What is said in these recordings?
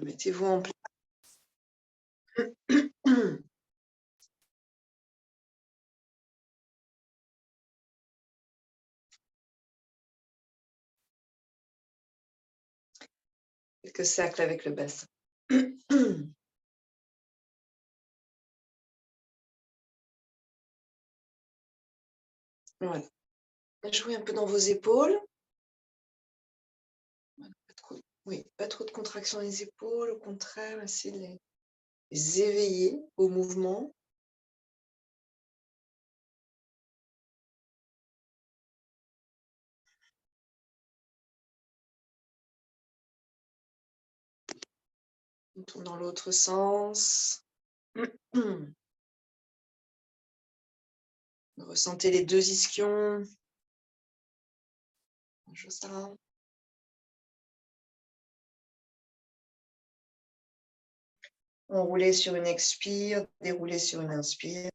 Mettez-vous en place. Quelques cercles avec le bassin. Voilà. Jouez un peu dans vos épaules. Pas trop de contraction des épaules, au contraire, essayez de les éveiller au mouvement. On tourne dans l'autre sens. Ressentez les deux ischions. Juste ça. Enroulez sur une expire, déroulez sur une inspire.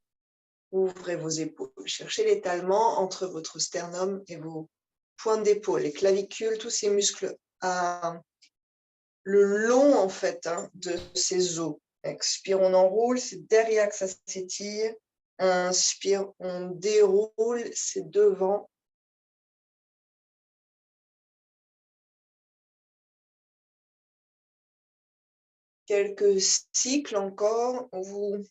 Ouvrez vos épaules. Cherchez l'étalement entre votre sternum et vos pointes d'épaule, les clavicules, tous ces muscles le long en fait de ces os. Expire, on enroule, c'est derrière que ça s'étire. Inspire, on déroule, c'est devant. Quelques cycles encore où vous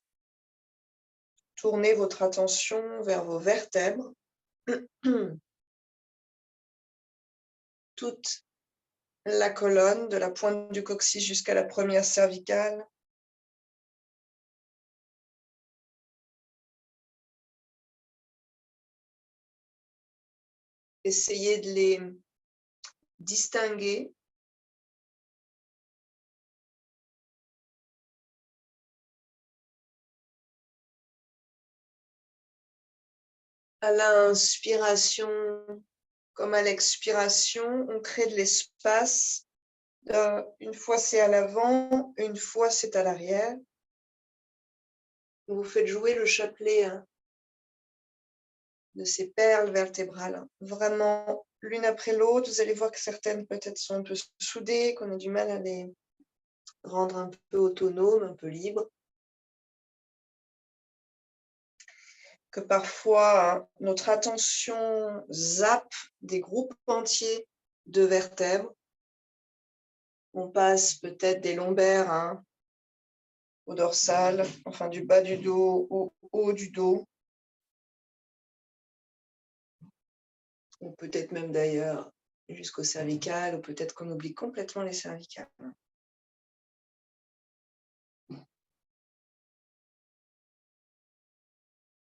tournez votre attention vers vos vertèbres. Toute la colonne, de la pointe du coccyx jusqu'à la première cervicale. Essayez de les distinguer. À l'inspiration comme à l'expiration, on crée de l'espace. Une fois c'est à l'avant, une fois c'est à l'arrière. Vous faites jouer le chapelet de ces perles vertébrales, vraiment l'une après l'autre. Vous allez voir que certaines peut-être sont un peu soudées, qu'on a du mal à les rendre un peu autonomes, un peu libres. Que parfois notre attention zappe des groupes entiers de vertèbres. On passe peut-être des lombaires au dorsal, enfin du bas du dos au haut du dos. Ou peut-être même d'ailleurs jusqu'au cervical, ou peut-être qu'on oublie complètement les cervicales.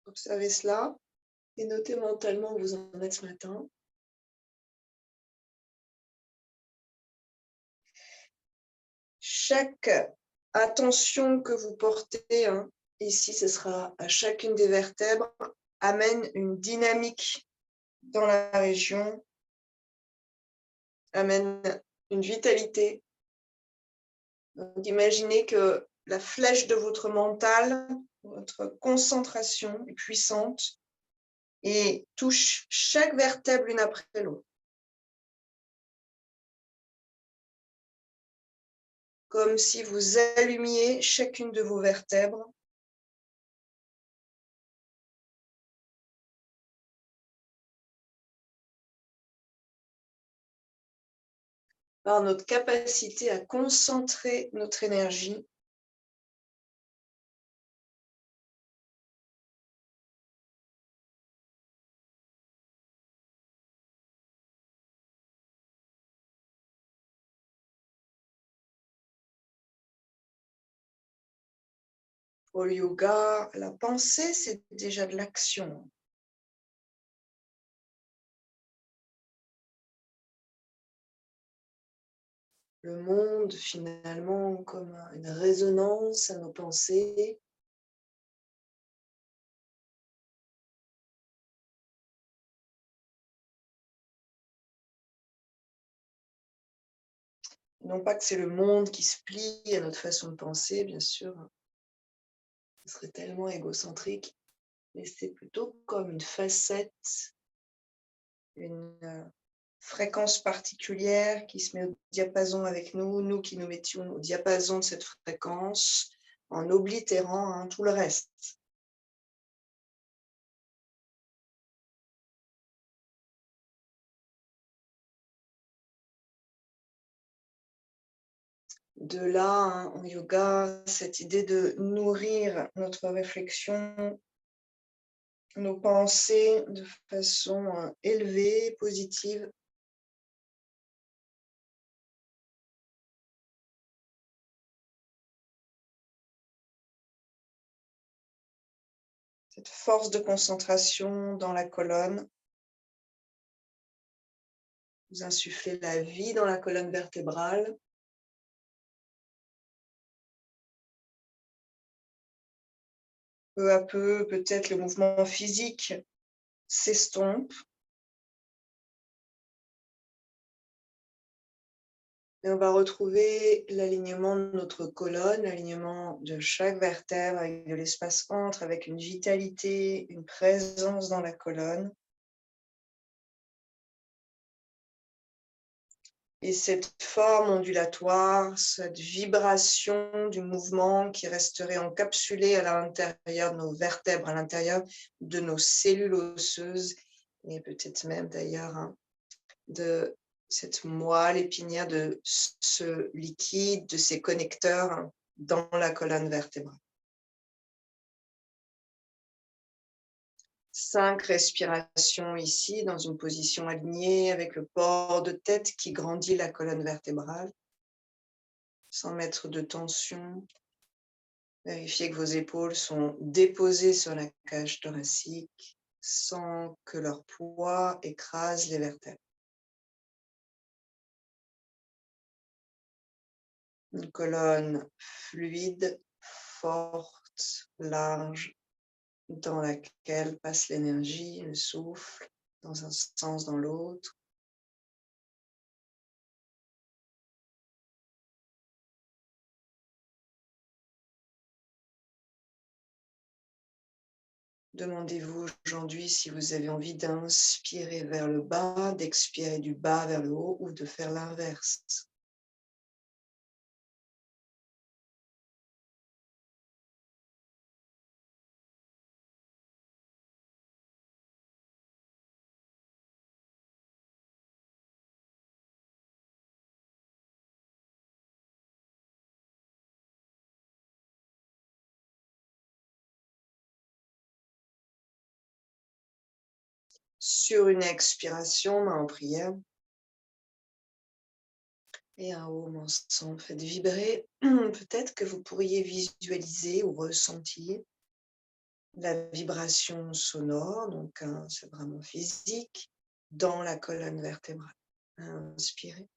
Observez cela et notez mentalement où vous en êtes ce matin. Chaque attention que vous portez, ici ce sera à chacune des vertèbres, amène une dynamique dans la région, amène une vitalité. Donc, imaginez que la flèche de votre mental, votre concentration est puissante et touche chaque vertèbre l'une après l'autre. Comme si vous allumiez chacune de vos vertèbres. Par notre capacité à concentrer notre énergie. Au yoga, la pensée, c'est déjà de l'action. Le monde, finalement, comme une résonance à nos pensées. Non pas que c'est le monde qui se plie à notre façon de penser, bien sûr. Ce serait tellement égocentrique. Mais c'est plutôt comme une facette, une fréquence particulière qui se met au diapason avec nous, nous qui nous mettions au diapason de cette fréquence en oblitérant tout le reste. De là, en yoga, cette idée de nourrir notre réflexion, nos pensées de façon élevée, positive. Cette force de concentration dans la colonne. Vous insufflez la vie dans la colonne vertébrale. Peu à peu, peut-être le mouvement physique s'estompe. Et on va retrouver l'alignement de notre colonne, l'alignement de chaque vertèbre avec de l'espace entre, avec une vitalité, une présence dans la colonne. Et cette forme ondulatoire, cette vibration du mouvement qui resterait encapsulée à l'intérieur de nos vertèbres, à l'intérieur de nos cellules osseuses, et peut-être même d'ailleurs de cette moelle épinière, de ce liquide, de ces connecteurs dans la colonne vertébrale. 5 respirations ici, dans une position alignée avec le port de tête qui grandit la colonne vertébrale, sans mettre de tension. Vérifiez que vos épaules sont déposées sur la cage thoracique sans que leur poids écrase les vertèbres. Une colonne fluide, forte, large, dans laquelle passe l'énergie, le souffle, dans un sens, dans l'autre. Demandez-vous aujourd'hui si vous avez envie d'inspirer vers le bas, d'expirer du bas vers le haut ou de faire l'inverse. Sur une expiration, main en prière. Et un haut ensemble. Faites vibrer. Peut-être que vous pourriez visualiser ou ressentir la vibration sonore, donc c'est vraiment physique, dans la colonne vertébrale. Inspirez.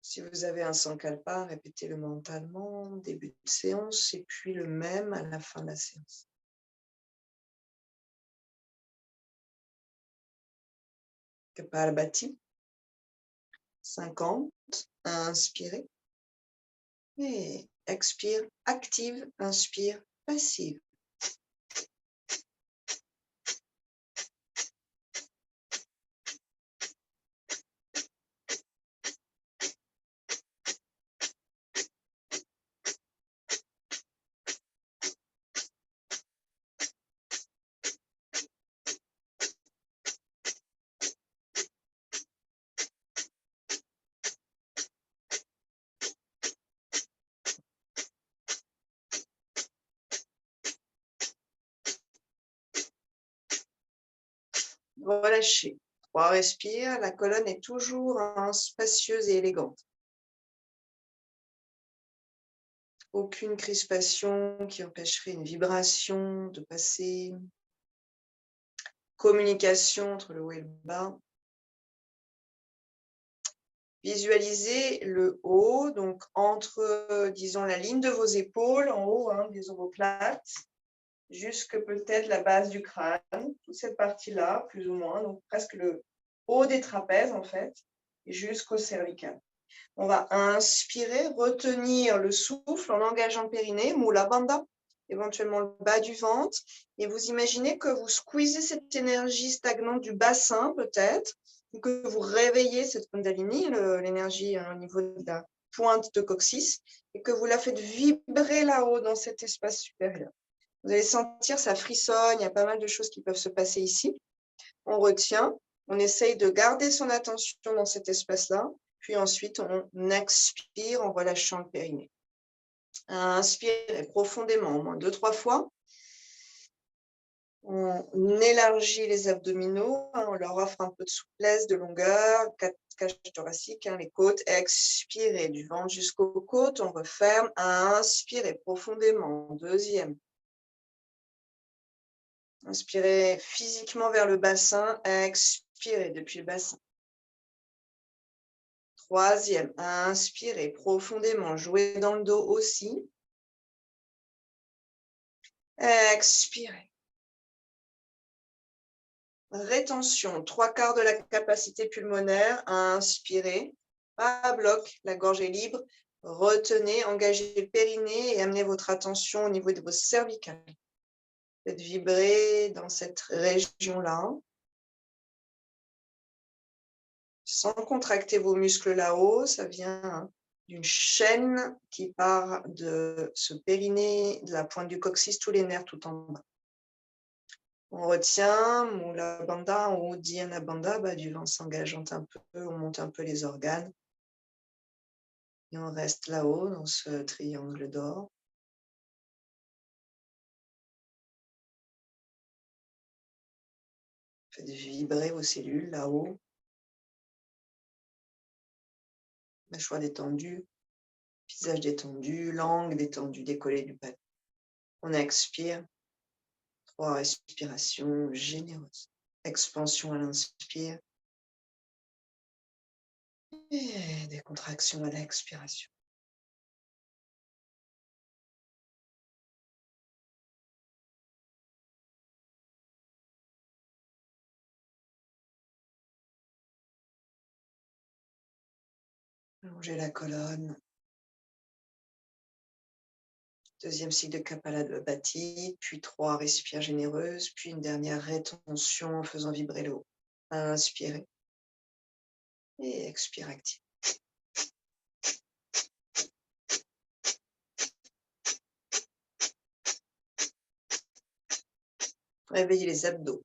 Si vous avez un sankalpa, répétez-le mentalement, début de séance, et puis le même à la fin de la séance. Kapalabhati, 50, inspirez, et expire, active, inspire, passive. Relâchez. 3 respires, la colonne est toujours spacieuse et élégante. Aucune crispation qui empêcherait une vibration de passer. Communication entre le haut et le bas. Visualisez le haut, donc entre, disons, la ligne de vos épaules, en haut, hein, des omoplates, jusque peut-être la base du crâne, toute cette partie-là, plus ou moins, donc presque le haut des trapèzes, en fait, jusqu'au cervical. On va inspirer, retenir le souffle en engageant le périnée, Mula Bandha, éventuellement le bas du ventre, et vous imaginez que vous squeezez cette énergie stagnante du bassin, peut-être, que vous réveillez cette Kundalini, l'énergie au niveau de la pointe de coccyx, et que vous la faites vibrer là-haut dans cet espace supérieur. Vous allez sentir, ça frissonne, il y a pas mal de choses qui peuvent se passer ici. On retient, on essaye de garder son attention dans cet espace-là, puis ensuite on expire en relâchant le périnée. Inspirez profondément, au moins 2-3 fois. On élargit les abdominaux, on leur offre un peu de souplesse, de longueur, cage thoracique, les côtes. Expirez du ventre jusqu'aux côtes, on referme. Inspirez profondément, deuxième. Inspirez physiquement vers le bassin, expirez depuis le bassin. Troisième, inspirez profondément, jouez dans le dos aussi. Expirez. Rétention, 3/4 de la capacité pulmonaire. Inspirez, pas bloc, la gorge est libre. Retenez, engagez le périnée et amenez votre attention au niveau de vos cervicales. Faites vibrer dans cette région-là. Sans contracter vos muscles là-haut, ça vient d'une chaîne qui part de ce périnée, de la pointe du coccyx, tous les nerfs tout en bas. On retient, Mula Bandha ou Dhyana Bandha, du vent s'engageant un peu, on monte un peu les organes. Et on reste là-haut, dans ce triangle d'or. Faites vibrer vos cellules là-haut. Mâchoire détendue, visage détendu, langue détendue, décollée du palais. On expire. 3 respirations généreuses. Expansion à l'inspire. Et des contractions à l'expiration. Allongez la colonne. Deuxième cycle de Kapalabhati, puis 3 respires généreuses, puis une dernière rétention en faisant vibrer le haut. Inspirez. Et expire active. Réveillez les abdos.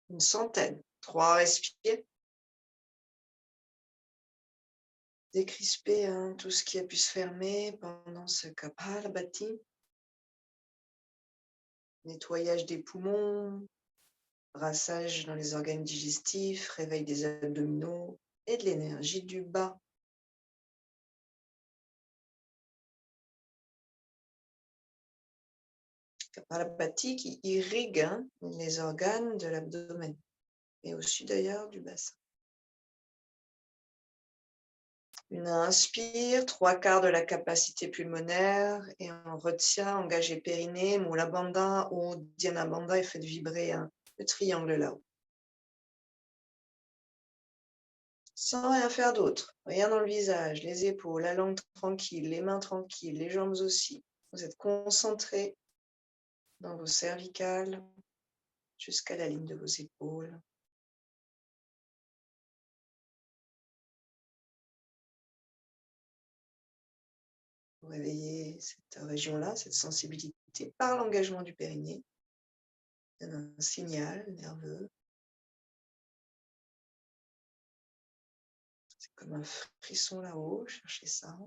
Une centaine. 3 respires. Décrispez tout ce qui a pu se fermer pendant ce Kapalabhati. Nettoyage des poumons, brassage dans les organes digestifs, réveil des abdominaux et de l'énergie du bas. Kapalabhati qui irrigue les organes de l'abdomen et aussi d'ailleurs du bassin. Une inspire, 3/4 de la capacité pulmonaire et on retient, engagez périnée, Mula Bandha ou Dhyana Bandha et faites vibrer le triangle là-haut. Sans rien faire d'autre, rien dans le visage, les épaules, la langue tranquille, les mains tranquilles, les jambes aussi. Vous êtes concentré dans vos cervicales jusqu'à la ligne de vos épaules. Vous réveillez cette région-là, cette sensibilité par l'engagement du périnée. donne un signal nerveux. C'est comme un frisson là-haut, cherchez ça.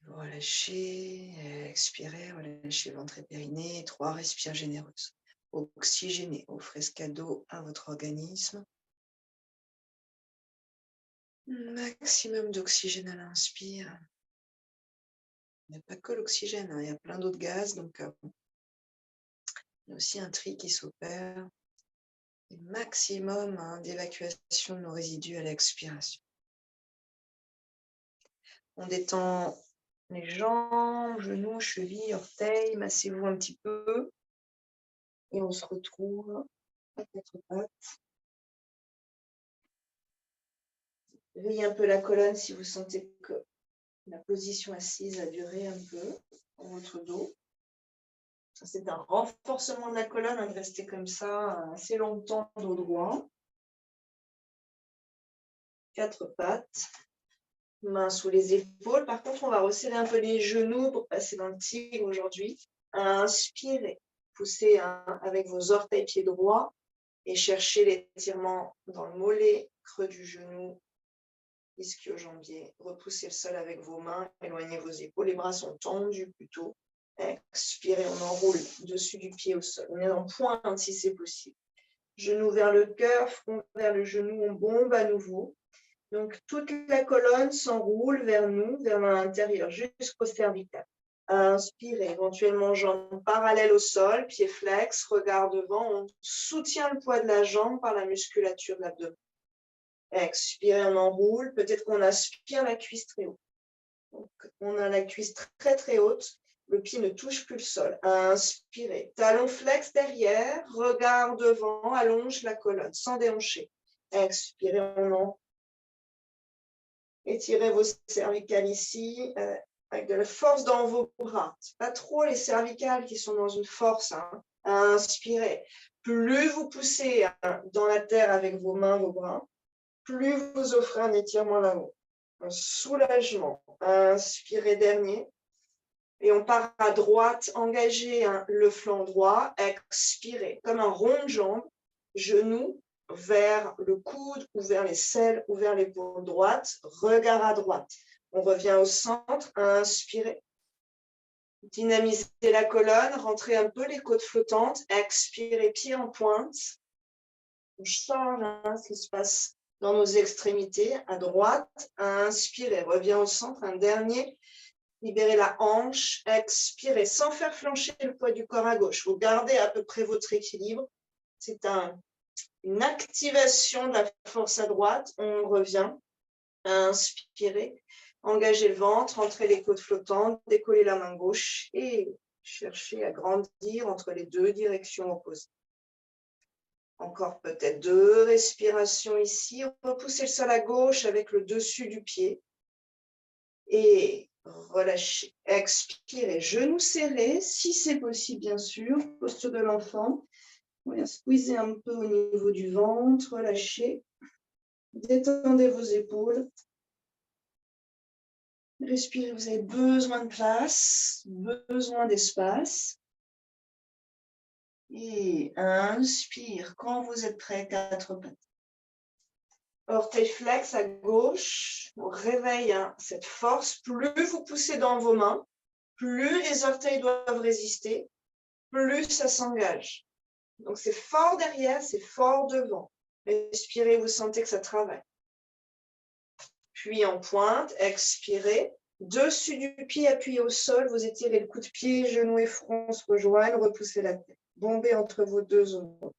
Relâchez, expirez, relâchez ventre et périnée. 3 respires généreuses. Oxygénez, offrez ce cadeau à votre organisme. Maximum d'oxygène à l'inspire. Il n'y a pas que l'oxygène, hein, il y a plein d'autres gaz, donc il y a aussi un tri qui s'opère. Maximum d'évacuation de nos résidus à l'expiration. On détend les jambes, genoux, chevilles, orteils, massez-vous un petit peu. Et on se retrouve à 4 pattes. Réveillez un peu la colonne si vous sentez que la position assise a duré un peu dans votre dos. C'est un renforcement de la colonne, de rester comme ça assez longtemps, dos droit. 4 pattes. Mains sous les épaules. Par contre, on va resserrer un peu les genoux pour passer dans le tigre aujourd'hui. Inspirez. Poussez avec vos orteils pieds droits et cherchez l'étirement dans le mollet, creux du genou, ischio-jambier. Repoussez le sol avec vos mains, éloignez vos épaules. Les bras sont tendus plutôt. Expirez, on enroule dessus du pied au sol. On est en pointe si c'est possible. Genou vers le cœur, front vers le genou, on bombe à nouveau. Donc, toute la colonne s'enroule vers nous, vers l'intérieur, jusqu'au cervical. Inspirez, éventuellement jambes parallèles au sol, pieds flex, regard devant. On soutient le poids de la jambe par la musculature de l'abdomen. Expirez, on enroule. Peut-être qu'on aspire la cuisse très haute. Donc, on a la cuisse très très haute. Le pied ne touche plus le sol. Inspirez. Talon flex derrière, regard devant, allonge la colonne sans déhancher. Expirez, on enroule. Étirez vos cervicales ici avec de la force dans vos bras. Ce n'est pas trop les cervicales qui sont dans une force. Inspirez. Plus vous poussez dans la terre avec vos mains, vos bras, plus vous offrez un étirement là-haut. Un soulagement. Inspirez dernier. Et on part à droite, engagez le flanc droit. Expirez. Comme un rond de jambe, genou vers le coude ou vers les selles ou vers l'épaule droite, regard à droite. On revient au centre, inspirez. Dynamisez la colonne, rentrez un peu les côtes flottantes, expirez, pieds en pointe. On change ce qui se passe dans nos extrémités, à droite, inspirez, revient au centre, un dernier. Libérez la hanche, expirez, sans faire flancher le poids du corps à gauche. Vous gardez à peu près votre équilibre. C'est une activation de la force à droite. On revient. Inspirez. Engagez le ventre, entrez les côtes flottantes, décollez la main gauche et cherchez à grandir entre les deux directions opposées. Encore peut-être 2 respirations ici. Repoussez le sol à gauche avec le dessus du pied. Et relâchez. Expirez. Genoux serrés, si c'est possible, bien sûr. Posture de l'enfant. On vient squeezer un peu au niveau du ventre, relâchez. Détendez vos épaules. Respirez, vous avez besoin de place, besoin d'espace. Et inspire quand vous êtes prêt, 4 pattes. Orteil flex à gauche, on réveille cette force. Plus vous poussez dans vos mains, plus les orteils doivent résister, plus ça s'engage. Donc c'est fort derrière, c'est fort devant. Respirez, vous sentez que ça travaille. Puis en pointe, expirez. Dessus du pied, appuyé au sol, vous étirez le coup de pied, genoux et front se rejoignent, repoussez la tête. Bombez entre vos deux ombres.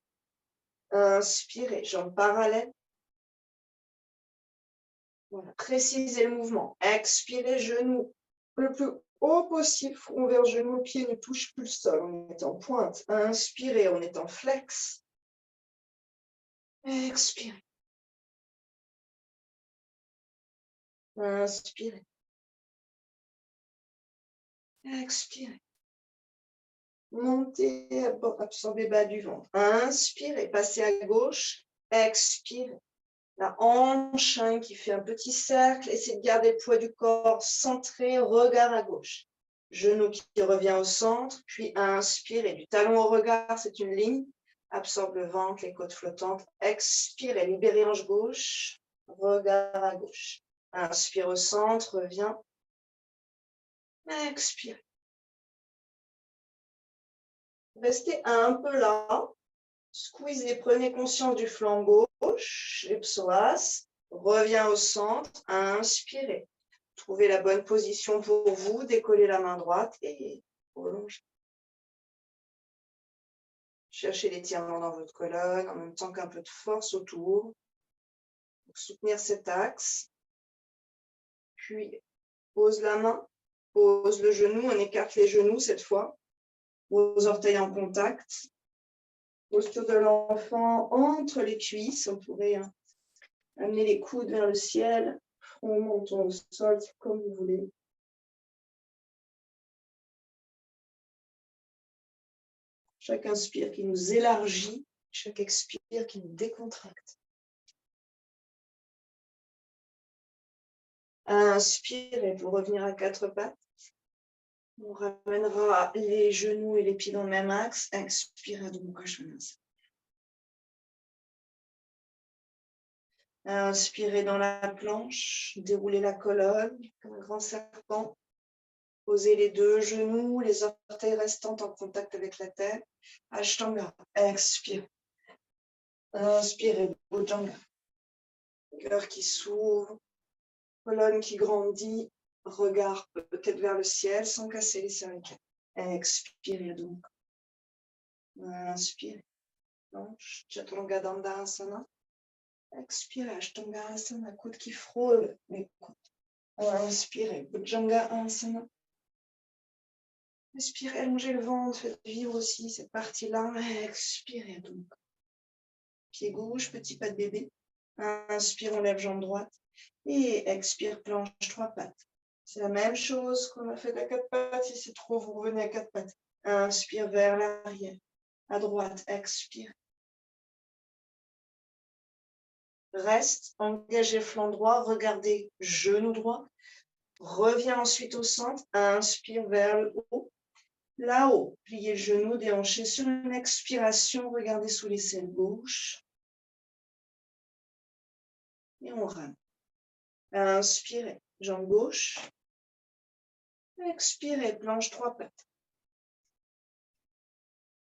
Inspirez, jambes parallèles. Voilà. Précisez le mouvement. Expirez, genoux le plus haut possible, front vers genou, pied ne touche plus le sol. On est en pointe. Inspirez, on est en flex. Expirez. Inspirez. Expirez. Montez, absorbez bas du ventre. Inspirez, passez à gauche. Expirez. La hanche qui fait un petit cercle. Essayez de garder le poids du corps centré, regard à gauche. Genou qui revient au centre, puis inspirez. Du talon au regard, c'est une ligne. Absorbe le ventre, les côtes flottantes. Expirez, libérez hanche gauche, regard à gauche. Inspire au centre, reviens. Expirez. Restez un peu là. Squeezez, prenez conscience du flanc gauche, les psoas. Reviens au centre, inspirez. Trouvez la bonne position pour vous, décollez la main droite et prolongez. Cherchez l'étirement dans votre colonne, en même temps qu'un peu de force autour, pour soutenir cet axe. Puis, pose la main, pose le genou, on écarte les genoux cette fois. Vos orteils en contact. Posture de l'enfant entre les cuisses, on pourrait amener les coudes vers le ciel, front, menton au sol, comme vous voulez. Chaque inspire qui nous élargit, chaque expire qui nous décontracte. Inspirez pour revenir à quatre pattes. On ramènera les genoux et les pieds dans le même axe. Expirez à Adho Mukha Svanasana. Inspirez dans la planche, déroulez la colonne comme un grand serpent. Posez les deux genoux, les orteils restants en contact avec la terre. Ashtanga, expire. Inspirez, Bhujanga. Cœur qui s'ouvre, colonne qui grandit, regard peut-être vers le ciel sans casser les cervicales. Expirez donc. Inspirez. Planche, Chaturanga Dandasana. Expirez, Ashtanga Asana, coude qui frôle les côtes. Inspirez, Bhujanga Asana. Expirez, allongez le ventre, faites vivre aussi cette partie-là. Expirez donc. Pied gauche, petit pas de bébé. Inspire, on lève jambe droite. Et expire, planche, trois pattes. C'est la même chose qu'on a fait à quatre pattes. Si c'est trop, vous revenez à quatre pattes. Inspire vers l'arrière. À droite, expire. Reste, engagez flanc droit, regardez genou droit. Reviens ensuite au centre. Inspire vers le haut. Là-haut, pliez le genou, déhanchez sur une expiration. Regardez sous l'aisselle gauche. Et on rame. Inspirez, jambe gauche. Expirez, planche trois pattes.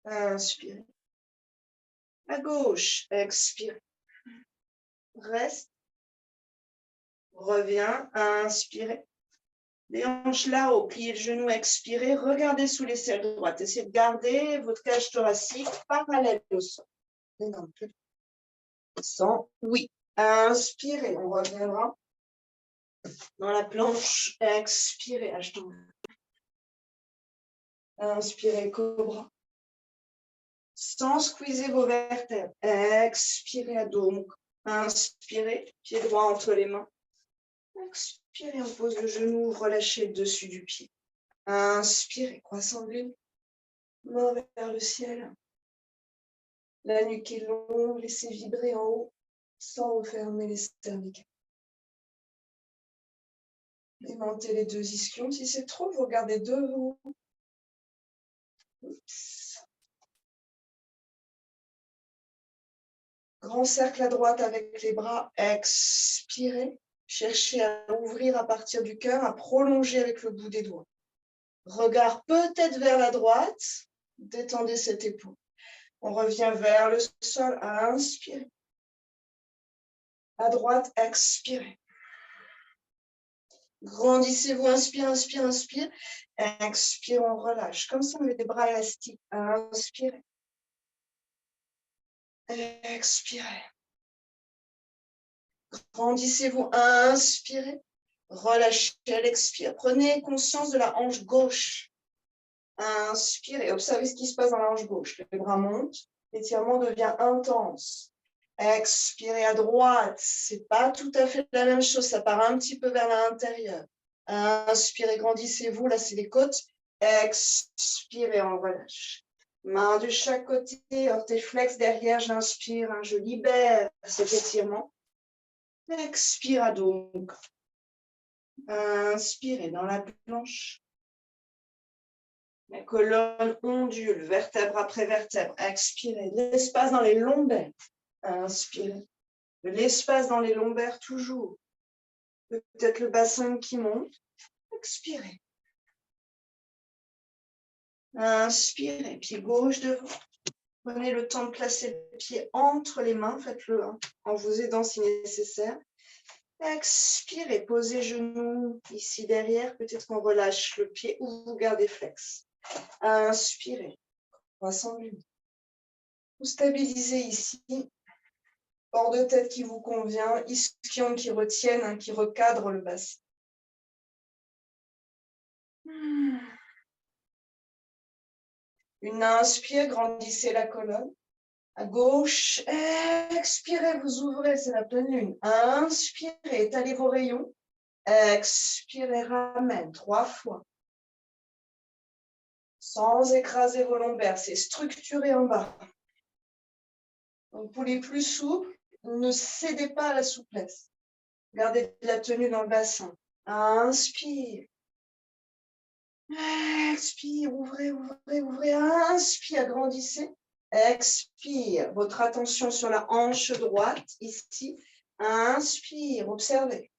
Inspirez. À gauche, expirez. Reste. Reviens, inspirez. Les hanches là-haut, pliez le genou, expirez. Regardez sous l'aisselle droite. Essayez de garder votre cage thoracique parallèle au sol. Sans, oui. Inspirez, on reviendra dans la planche. Expirez, Ashtanga. Inspirez, cobra. Sans squeezer vos vertèbres. Expirez, Adho Mukha. Inspirez, pied droit entre les mains. Expirez, on pose le genou, relâchez le dessus du pied. Inspirez, croissant de lune. Main vers le ciel. La nuque est longue, laissez vibrer en haut sans refermer les cervicales. Aimantez les deux ischions. Si c'est trop, vous regardez devant. Oups. Grand cercle à droite avec les bras. Expirez. Cherchez à ouvrir à partir du cœur, à prolonger avec le bout des doigts. Regard peut-être vers la droite. Détendez cette épaule. On revient vers le sol. Inspirez. À droite, expirez. Grandissez-vous, inspire, inspire, inspire. Expire, on relâche. Comme ça, on met des bras élastiques. Inspirez. Expirez. Grandissez-vous, inspirez. Relâchez à l'expire. Prenez conscience de la hanche gauche. Inspirez. Observez ce qui se passe dans la hanche gauche. Les bras montent. L'étirement devient intense. Expirez à droite. C'est pas tout à fait la même chose. Ça part un petit peu vers l'intérieur. Inspirez, grandissez-vous. Là, c'est les côtes. Expirez, on relâche. Main de chaque côté, orteil flex derrière. J'inspire. Je libère cet étirement. Expire à dos. Inspirez dans la planche. La colonne ondule, vertèbre après vertèbre. Expirez. L'espace dans les lombaires. Inspirez. De l'espace dans les lombaires toujours. Peut-être le bassin qui monte. Expirez. Inspirez. Pied gauche devant. Prenez le temps de placer le pied entre les mains. Faites-le en vous aidant si nécessaire. Expirez. Posez genoux ici derrière. Peut-être qu'on relâche le pied ou vous gardez flex. Inspirez. Croissant du. Vous stabilisez ici. Hors de tête qui vous convient. Ischion qui retienne, qui recadre le bassin. Une inspire, grandissez la colonne. À gauche, expirez, vous ouvrez, c'est la pleine lune. Inspirez, étalez vos rayons. Expirez, ramène 3 fois. Sans écraser vos lombaires, c'est structuré en bas. Donc pour les plus souples, ne cédez pas à la souplesse. Gardez de la tenue dans le bassin. Inspire. Expire, ouvrez, ouvrez, ouvrez. Inspire, agrandissez. Expire, votre attention sur la hanche droite, ici. Inspire, observez.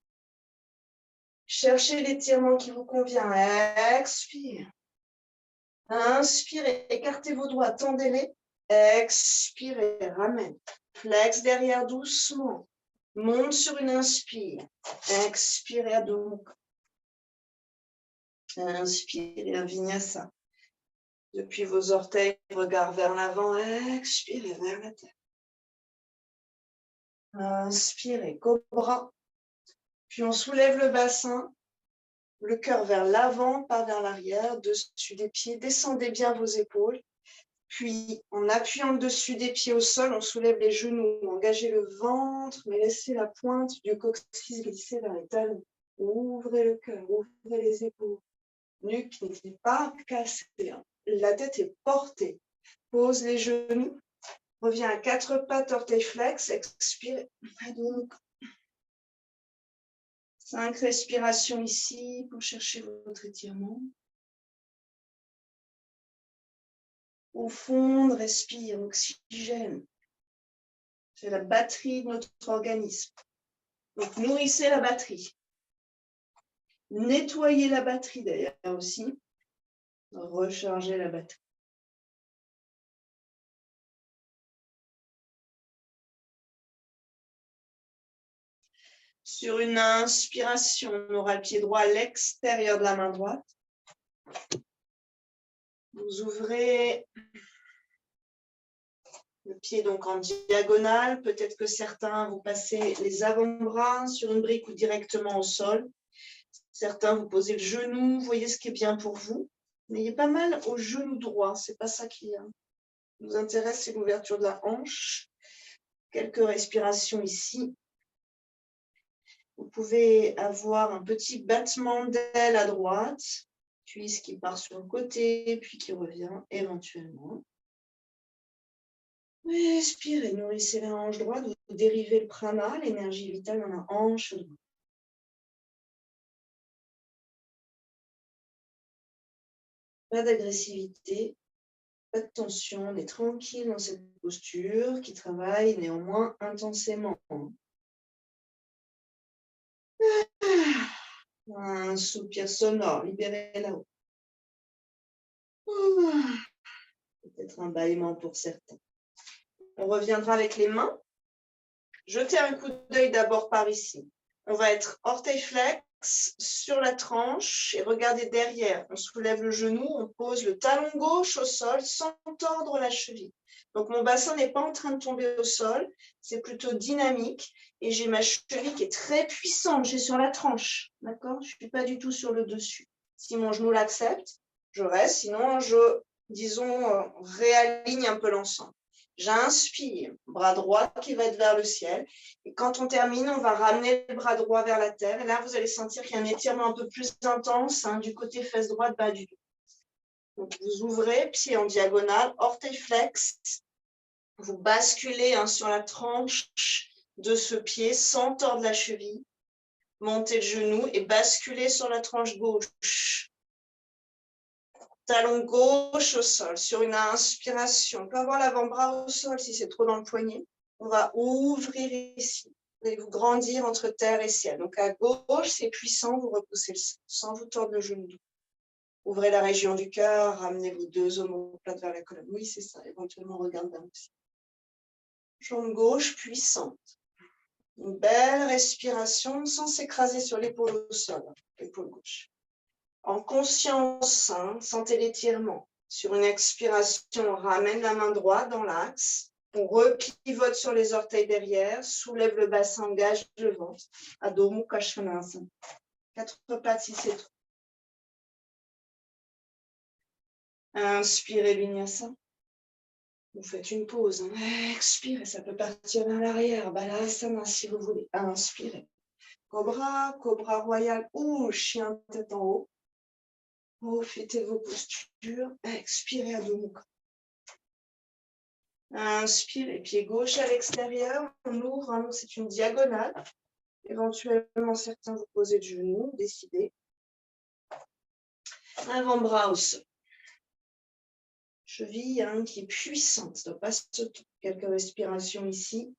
Cherchez l'étirement qui vous convient. Expire. Inspirez, écartez vos doigts, tendez-les. Expirez, ramène. Flex derrière doucement. Monte sur une inspire. Expirez à dos. Inspirez un vinyasa. Depuis vos orteils, regard vers l'avant. Expirez vers la tête. Inspirez, cobra. Puis on soulève le bassin. Le cœur vers l'avant, pas vers l'arrière, dessus des pieds. Descendez bien vos épaules. Puis, en appuyant le dessus des pieds au sol, on soulève les genoux. Engagez le ventre, mais laissez la pointe du coccyx glisser vers les talons. Ouvrez le cœur, ouvrez les épaules. Nuque n'est pas cassée. La tête est portée. Pose les genoux. Reviens à 4 pattes, orteils flex. Expire. 5 respirations ici pour chercher votre étirement. Au fond, respire, oxygène. C'est la batterie de notre organisme. Donc, nourrissez la batterie. Nettoyez la batterie d'ailleurs aussi. Rechargez la batterie. Sur une inspiration, on aura le pied droit à l'extérieur de la main droite. Vous ouvrez le pied donc en diagonale. Peut-être que certains vous passez les avant-bras sur une brique ou directement au sol. Certains vous posez le genou. Voyez ce qui est bien pour vous. N'ayez pas mal au genou droit. C'est pas ça qui nous intéresse, c'est l'ouverture de la hanche. Quelques respirations ici. Vous pouvez avoir un petit battement d'aile à droite, cuisse qui part sur le côté, puis qui revient éventuellement. Respirez, nourrissez la hanche droite, vous dérivez le prana, l'énergie vitale dans la hanche droite. Pas d'agressivité, pas de tension, on est tranquille dans cette posture qui travaille néanmoins intensément. Un soupir sonore, libérez là-haut. Peut-être un bâillement pour certains. On reviendra avec les mains. Jetez un coup d'œil d'abord par ici. On va être orteil flex sur la tranche et regardez derrière. On soulève le genou, on pose le talon gauche au sol sans tordre la cheville. Donc mon bassin n'est pas en train de tomber au sol, c'est plutôt dynamique et j'ai ma cheville qui est très puissante. J'ai sur la tranche, d'accord? Je ne suis pas du tout sur le dessus. Si mon genou l'accepte, je reste, sinon je, disons, réaligne un peu l'ensemble. J'inspire, bras droit qui va être vers le ciel. Et quand on termine, on va ramener le bras droit vers la terre. Et là, vous allez sentir qu'il y a un étirement un peu plus intense du côté fesse droite, bas du dos. Donc, vous ouvrez, pied en diagonale, orteil flex. Vous basculez sur la tranche de ce pied sans tordre la cheville. Montez le genou et basculez sur la tranche gauche. Talon gauche au sol. Sur une inspiration, on peut avoir l'avant-bras au sol si c'est trop dans le poignet. On va ouvrir ici. Vous allez vous grandir entre terre et ciel. Donc à gauche, c'est puissant, vous repoussez le sol sans vous tordre le genou. Ouvrez la région du cœur, ramenez vos deux omoplates vers la colonne. Oui, c'est ça, éventuellement regarde bien aussi. Jambe gauche puissante. Une belle respiration sans s'écraser sur l'épaule au sol, l'épaule gauche. En conscience, sentez l'étirement. Sur une expiration, on ramène la main droite dans l'axe. On repivote sur les orteils derrière, soulève le bassin, engage le ventre. Adho Mukha Svanasana. 4 pattes si c'est trop. Inspirez Vinyasa. Vous faites une pause. Expirez, ça peut partir vers l'arrière. Balasana si vous voulez. Inspirez. Cobra, cobra royal ou chien tête en haut. Profitez de vos postures. Expirez Adho Mukha. Inspirez, pied gauche à l'extérieur. On ouvre, c'est une diagonale. Éventuellement, certains vous posez de genoux, décidez. Avant-bras au sol. Cheville qui est puissante, ne doit pas se tourner. Quelques respirations ici.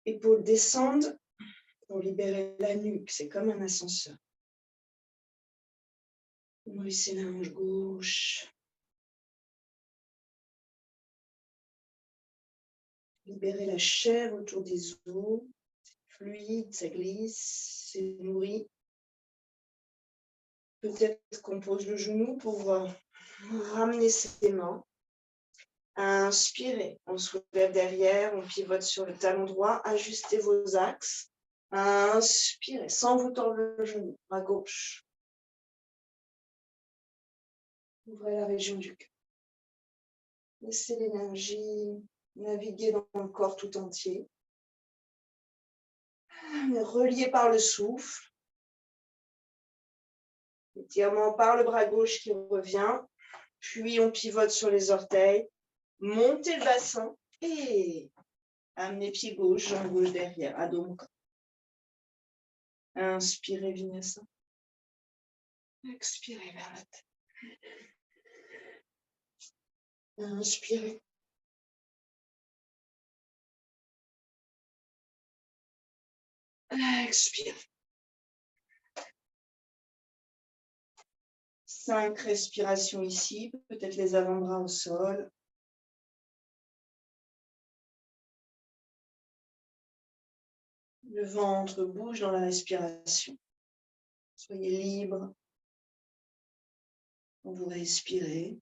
Épaules descendent pour libérer la nuque. C'est comme un ascenseur. Nourrissez la hanche gauche. Libérez la chair autour des os. C'est fluide, ça glisse, c'est nourri. Peut-être qu'on pose le genou pour ramener ses mains. Inspirez, on soulève derrière, on pivote sur le talon droit, ajustez vos axes. Inspirez, sans vous tordre le genou, à gauche. Ouvrez la région du cœur. Laissez l'énergie naviguer dans le corps tout entier. Relié par le souffle. Étirement par le bras gauche qui revient. Puis on pivote sur les orteils. Montez le bassin et amenez pied gauche, jambe gauche derrière. Adho Mukha. Inspirez Vinyasa. Expirez vers la tête. Inspirez. Expirez. 5 respirations ici, peut-être les avant-bras au sol. Le ventre bouge dans la respiration. Soyez libre quand vous respirez.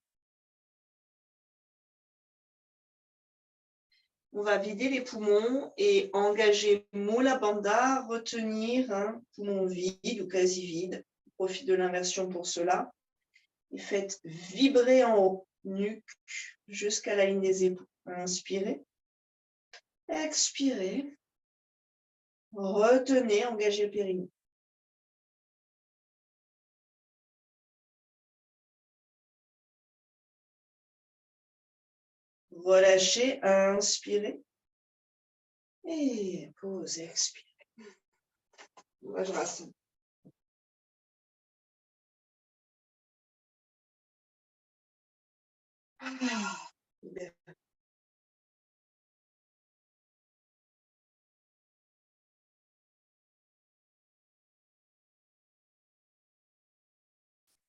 On va vider les poumons et engager Mula Bandha, retenir un poumon vide ou quasi vide. Profite de l'inversion pour cela. Et faites vibrer en haut, nuque, jusqu'à la ligne des épaules. Inspirez. Expirez. Retenez, engagez le périnée. Relâchez, inspirez. Et posez, expirez. Vajrasana. Libérez.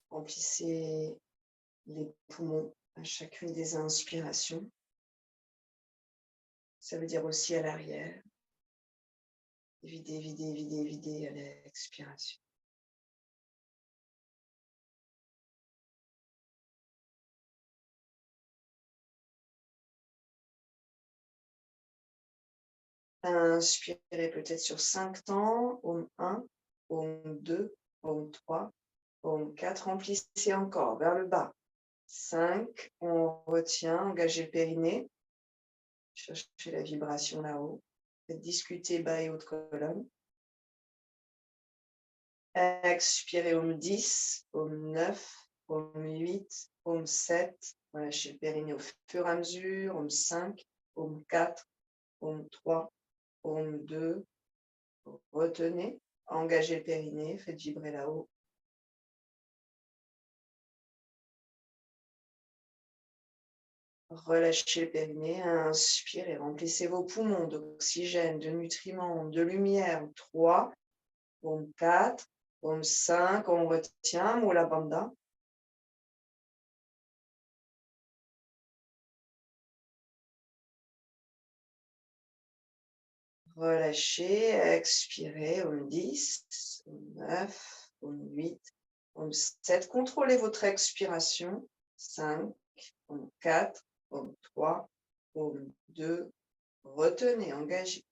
Remplissez les poumons à chacune des inspirations. Ça veut dire aussi à l'arrière. Videz, videz, videz, videz à l'expiration. Inspirez peut-être sur 5 temps. Om 1, Om 2, Om 3, Om 4. Remplissez encore vers le bas. 5, on retient, engagez le périnée. Cherchez la vibration là-haut. Faites discuter bas et haute colonne. Expirez Om 10, Om 9, Om 8, Om 7. Relâchez le périnée au fur et à mesure. Om 5, Om 4, Om 3, paume 2, retenez, engagez le périnée, faites vibrer là-haut. Relâchez le périnée, inspirez, remplissez vos poumons d'oxygène, de nutriments, de lumière. 3, paume 4, paume 5, on retient, Mula Bandha. Relâchez, expirez, paume 10, paume 9, paume 8, paume 7. Contrôlez votre expiration. 5, paume 4, paume 3, paume 2. Retenez, engagez.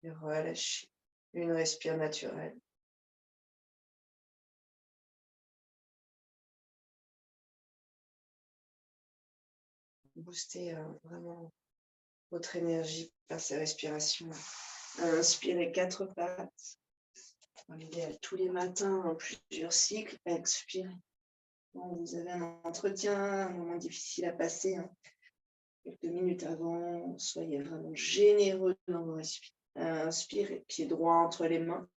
Et relâchez. Une respire naturelle. Boostez vraiment votre énergie par ces respirations. Inspirez 4 pattes. Dans l'idéal, tous les matins, en plusieurs cycles. Expirez. Quand vous avez un entretien, un moment difficile à passer, quelques minutes avant, soyez vraiment généreux dans vos respirations. Inspirez, pied droit entre les mains.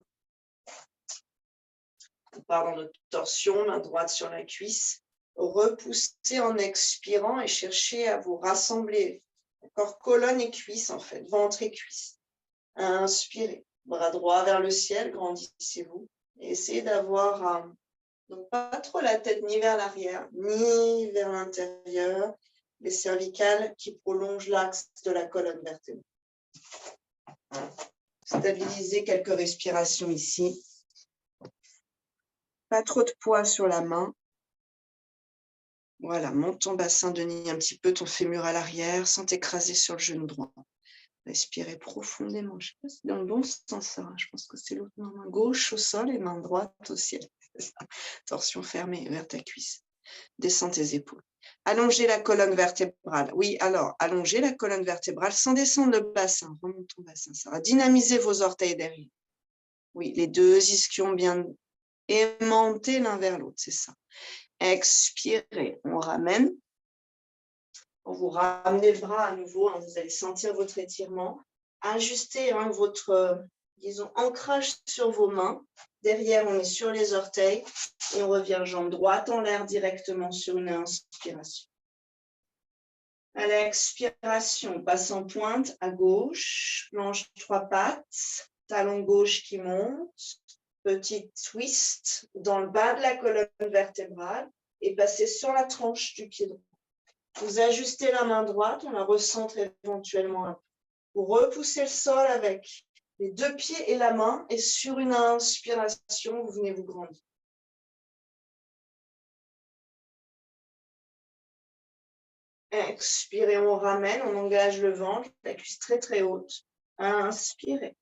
On part dans notre torsion, main droite sur la cuisse. Repoussez en expirant et cherchez à vous rassembler. D'accord, colonne et cuisse en fait, ventre et cuisse. Inspirez, bras droit vers le ciel, grandissez-vous. Et essayez d'avoir donc pas trop la tête ni vers l'arrière, ni vers l'intérieur. Les cervicales qui prolongent l'axe de la colonne vertébrale. Stabilisez quelques respirations ici. Pas trop de poids sur la main. Voilà, monte ton bassin de nez un petit peu, ton fémur à l'arrière, sans t'écraser sur le genou droit. Respirez profondément. Je ne sais pas si c'est dans le bon sens, ça. Je pense que c'est l'autre main gauche au sol et main droite au ciel. Torsion fermée vers ta cuisse. Descends tes épaules. Allongez la colonne vertébrale. Oui, alors, allongez la colonne vertébrale sans descendre le bassin. Remonte ton bassin. Ça va dynamiser vos orteils derrière. Oui, les deux ischions bien aimantés l'un vers l'autre, c'est ça. Expirez. On ramène. Vous ramenez le bras à nouveau. Vous allez sentir votre étirement. Ajustez votre, disons, ancrage sur vos mains. Derrière, on est sur les orteils. Et on revient jambe droite en l'air directement sur une inspiration. À l'expiration, passe en pointe à gauche, planche 3 pattes, talon gauche qui monte, petit twist dans le bas de la colonne vertébrale et passez sur la tranche du pied droit. Vous ajustez la main droite, on la recentre éventuellement un peu. Vous repoussez le sol avec les 2 pieds et la main et sur une inspiration, vous venez vous grandir. Expirez, on ramène, on engage le ventre, la cuisse très très haute. Inspirez.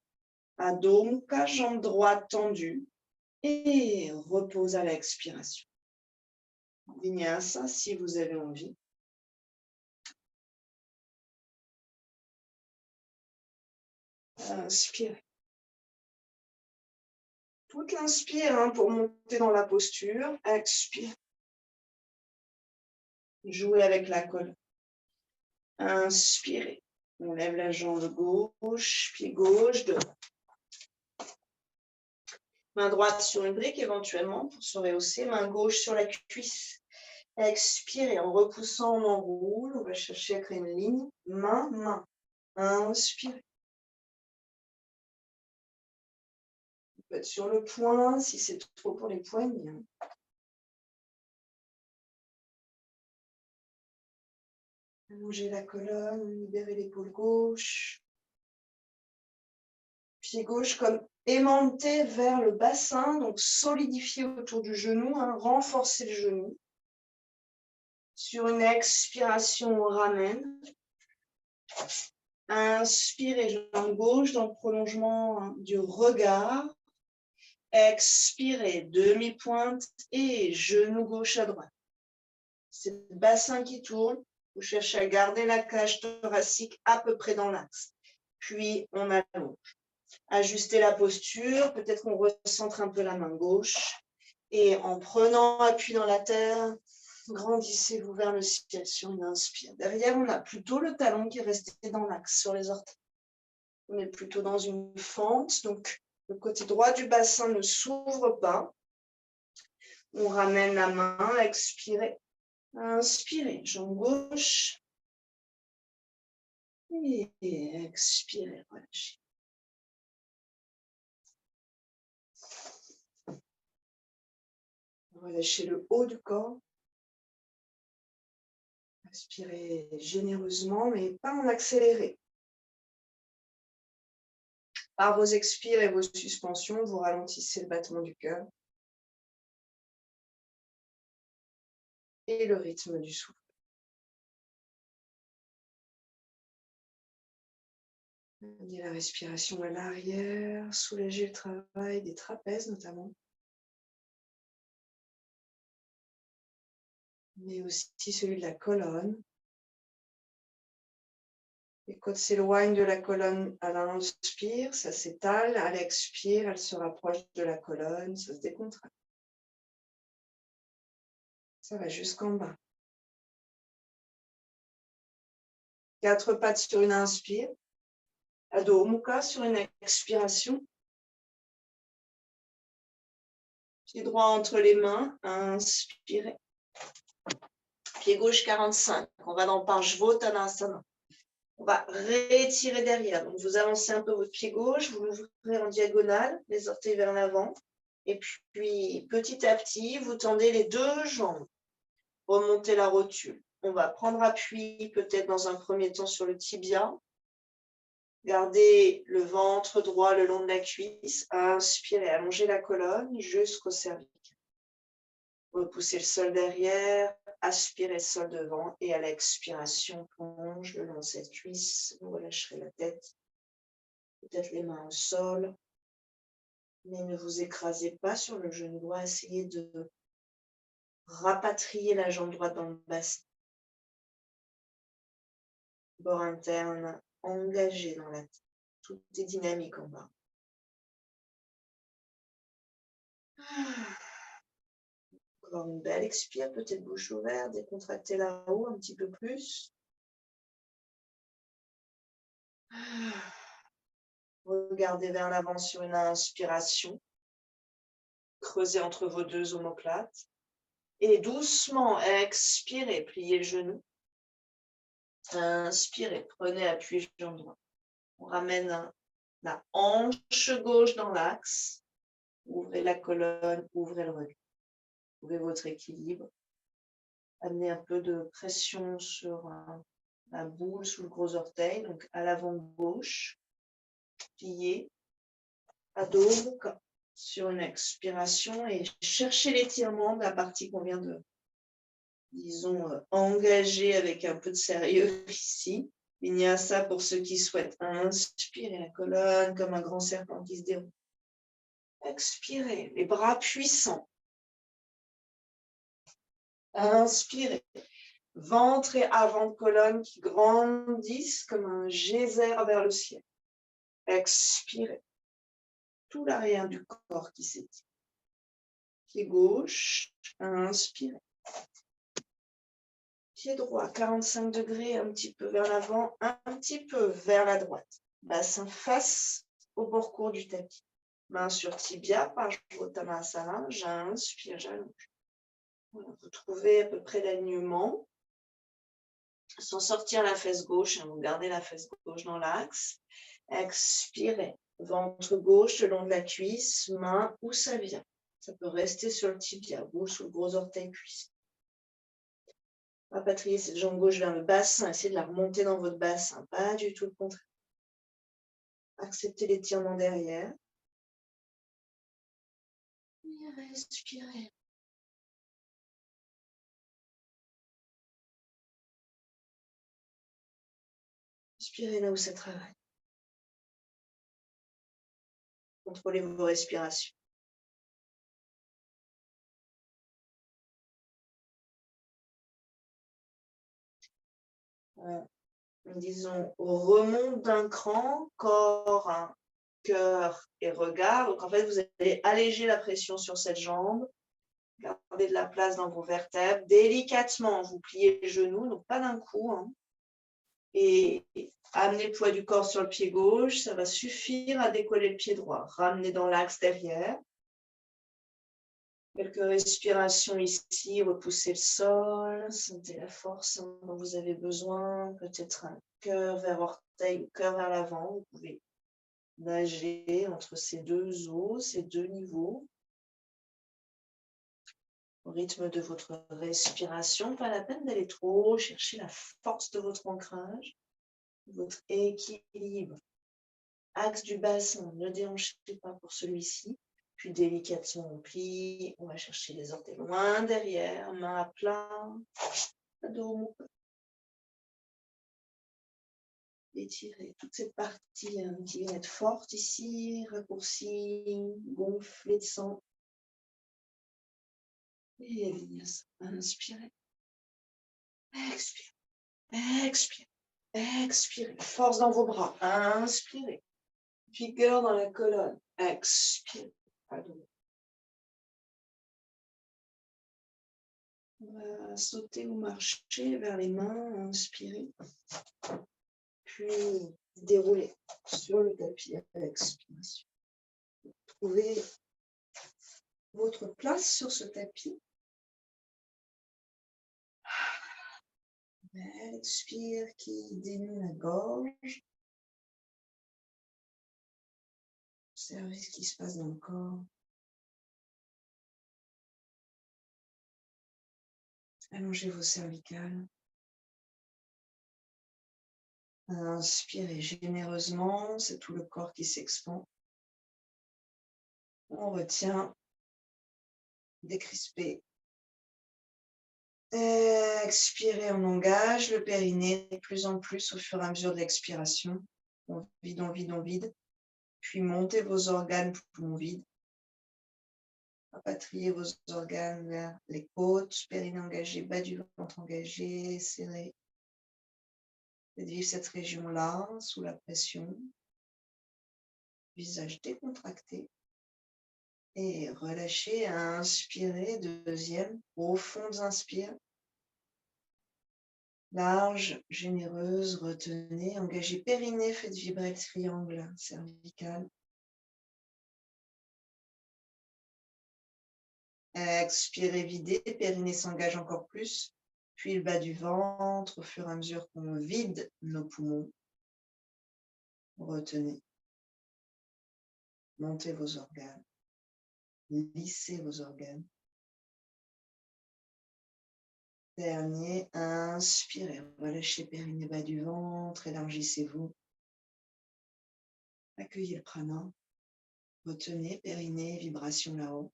Adho Mukha, jambe droite tendue. Et repose à l'expiration. Vinyasa si vous avez envie. Inspirez. Tout l'inspire pour monter dans la posture. Expire. Jouez avec la colonne. Inspirez. On lève la jambe gauche, pied gauche, devant. Main droite sur une brique éventuellement pour se rehausser. Main gauche sur la cuisse. Expirez. En repoussant, on enroule. On va chercher à créer une ligne. Main, main. Inspirez. On peut être sur le poing si c'est trop pour les poignets. Allongez la colonne, libérez l'épaule gauche. Pied gauche comme aimanté vers le bassin, donc solidifié autour du genou, renforcez le genou. Sur une expiration, on ramène. Inspirez, jambe gauche dans le prolongement du regard. Expirez, demi-pointe et genou gauche à droite. C'est le bassin qui tourne. Vous cherchez à garder la cage thoracique à peu près dans l'axe. Puis, on allonge. Ajustez la posture. Peut-être qu'on recentre un peu la main gauche. Et en prenant appui dans la terre, Grandissez-vous vers le ciel sur une inspire. Derrière, on a plutôt le talon qui est resté dans l'axe sur les orteils. On est plutôt dans une fente, donc le côté droit du bassin ne s'ouvre pas. On ramène la main, expirez. Inspirez, jambe gauche. Et expirez, relâchez. Relâchez le haut du corps. Inspirez généreusement, mais pas en accéléré. Par vos expires et vos suspensions, vous ralentissez le battement du cœur et le rythme du souffle. Amenez la respiration à l'arrière, soulagez le travail des trapèzes notamment, mais aussi celui de la colonne. Les côtes s'éloignent de la colonne à l'inspire, ça s'étale, à l'expire, elle se rapproche de la colonne, ça se décontracte. Ça va jusqu'en bas. 4 pattes sur une inspire. Adho Mukha sur une expiration. Pied droit entre les mains, inspirez. Pied gauche 45. On va dans Parshvottanasana. On va rétirer derrière. Donc vous avancez un peu votre pied gauche, vous l'ouvrez en diagonale, les orteils vers l'avant. Et puis petit à petit, vous tendez les 2 jambes. Remontez la rotule. On va prendre appui peut-être dans un premier temps sur le tibia. Gardez le ventre droit le long de la cuisse. Inspirez, allongez la colonne jusqu'au cervical. Repoussez le sol derrière, aspirez le sol devant et à l'expiration, plonge le long de cette cuisse. Vous relâcherez la tête, peut-être les mains au sol, mais ne vous écrasez pas sur le genou droit. Essayez de rapatrier la jambe droite dans le bassin. Bord interne engagé dans la tête. Tout est dynamique en bas. Encore une belle expire, peut-être bouche ouverte, décontractez là-haut un petit peu plus. Regardez vers l'avant sur une inspiration. Creusez entre vos 2 omoplates. Et doucement, expirez, pliez le genou. Inspirez, prenez appui jambe droite. On ramène la hanche gauche dans l'axe. Ouvrez la colonne, ouvrez le recul. Ouvrez votre équilibre. Amenez un peu de pression sur la boule sous le gros orteil, donc à l'avant gauche. Pliez. Adho Mukha sur une expiration et cherchez l'étirement de la partie qu'on vient de, disons, engager avec un peu de sérieux ici. Vinyasa pour ceux qui souhaitent. Inspirez la colonne comme un grand serpent qui se déroule. Expirez, les bras puissants. Inspirez, ventre et avant de colonne qui grandissent comme un geyser vers le ciel. Expirez, tout l'arrière du corps qui s'étire. Pied gauche, inspirez. Pied droit, 45 degrés, un petit peu vers l'avant, un petit peu vers la droite. Bassin face au bord court du tapis. Main sur tibia, Parshvottanasana, j'inspire, j'allonge. Voilà, vous trouvez à peu près l'alignement. Sans sortir la fesse gauche, vous gardez la fesse gauche dans l'axe. Expirez, ventre gauche le long de la cuisse, main où ça vient. Ça peut rester sur le tibia, ou sous le gros orteil cuisse. Rapatriez cette jambe gauche vers le bassin, essayez de la remonter dans votre bassin, pas du tout le contraire. Acceptez l'étirement derrière. Et respirez. Respirez là où ça travaille. Contrôlez vos respirations. Disons, remonte d'un cran, corps, cœur et regard. Donc, en fait, vous allez alléger la pression sur cette jambe. Gardez de la place dans vos vertèbres. Délicatement, vous pliez les genoux, donc pas d'un coup. Hein. Et amenez le poids du corps sur le pied gauche. Ça va suffire à décoller le pied droit. Ramenez dans l'axe derrière. Quelques respirations ici. Repoussez le sol. Sentez la force dont vous avez besoin. Peut-être un cœur vers orteil ou cœur vers l'avant. Vous pouvez nager entre ces deux os, ces deux niveaux. Au rythme de votre respiration, pas la peine d'aller trop haut, cherchez la force de votre ancrage, votre équilibre. Axe du bassin, ne déhanchez pas pour celui-ci, puis délicatement on plie, on va chercher les orteils loin derrière, main à plat, dos, étirez toute cette partie qui va être forte ici, raccourcie, gonflée de sang. Et inspirez, expirez, expirez, expirez. Force dans vos bras, inspirez. Vigueur dans la colonne, expirez. Pardon. On va sauter ou marcher vers les mains, inspirez. Puis dérouler sur le tapis à l'expiration. Trouvez votre place sur ce tapis. Expire qui dénoue la gorge. Observez ce qui se passe dans le corps. Allongez vos cervicales. Inspirez généreusement, c'est tout le corps qui s'expand. On retient, décrispé. Expirez, on engage le périnée de plus en plus au fur et à mesure de l'expiration. On vide, on vide, on vide. Puis montez vos organes poumons vides. Rapatriez vos organes vers les côtes, périnée engagé, bas du ventre engagé, serré. Faites vivre cette région-là sous la pression. Visage décontracté. Et relâchez, inspirez, deuxième, profondes inspire. Large, généreuse, retenez, engagez périnée, faites vibrer le triangle cervical. Expirez, videz, périnée s'engage encore plus, puis le bas du ventre au fur et à mesure qu'on vide nos poumons. Retenez. Montez vos organes. Lissez vos organes. Dernier, inspirez, relâchez périnée, bas du ventre, élargissez-vous. Accueillez le prana. Retenez, périnée, vibration là-haut.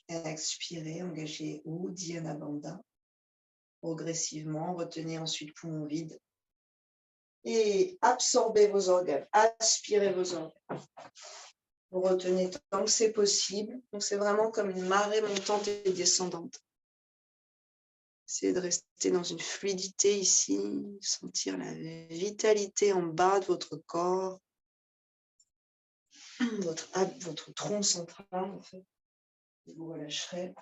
Expirez, engagez Uddiyana Bandha. Progressivement, retenez ensuite poumon vide. Et absorbez vos organes, aspirez vos organes. Vous retenez tant que c'est possible. Donc c'est vraiment comme une marée montante et descendante. Essayez de rester dans une fluidité ici, sentir la vitalité en bas de votre corps, votre tronc central en fait. Vous relâcherez.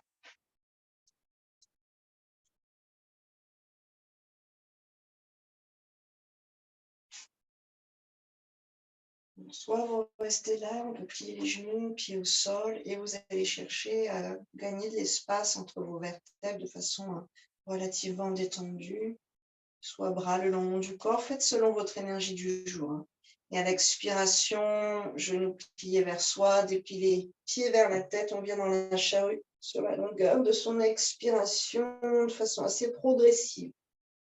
Soit vous restez là, on peut plier les genoux, pieds au sol, et vous allez chercher à gagner de l'espace entre vos vertèbres de façon relativement détendue. Soit bras le long du corps, faites selon votre énergie du jour. Et à l'expiration, genoux pliés vers soi, dépliez pieds vers la tête, on vient dans la charrue sur la longueur de son expiration de façon assez progressive.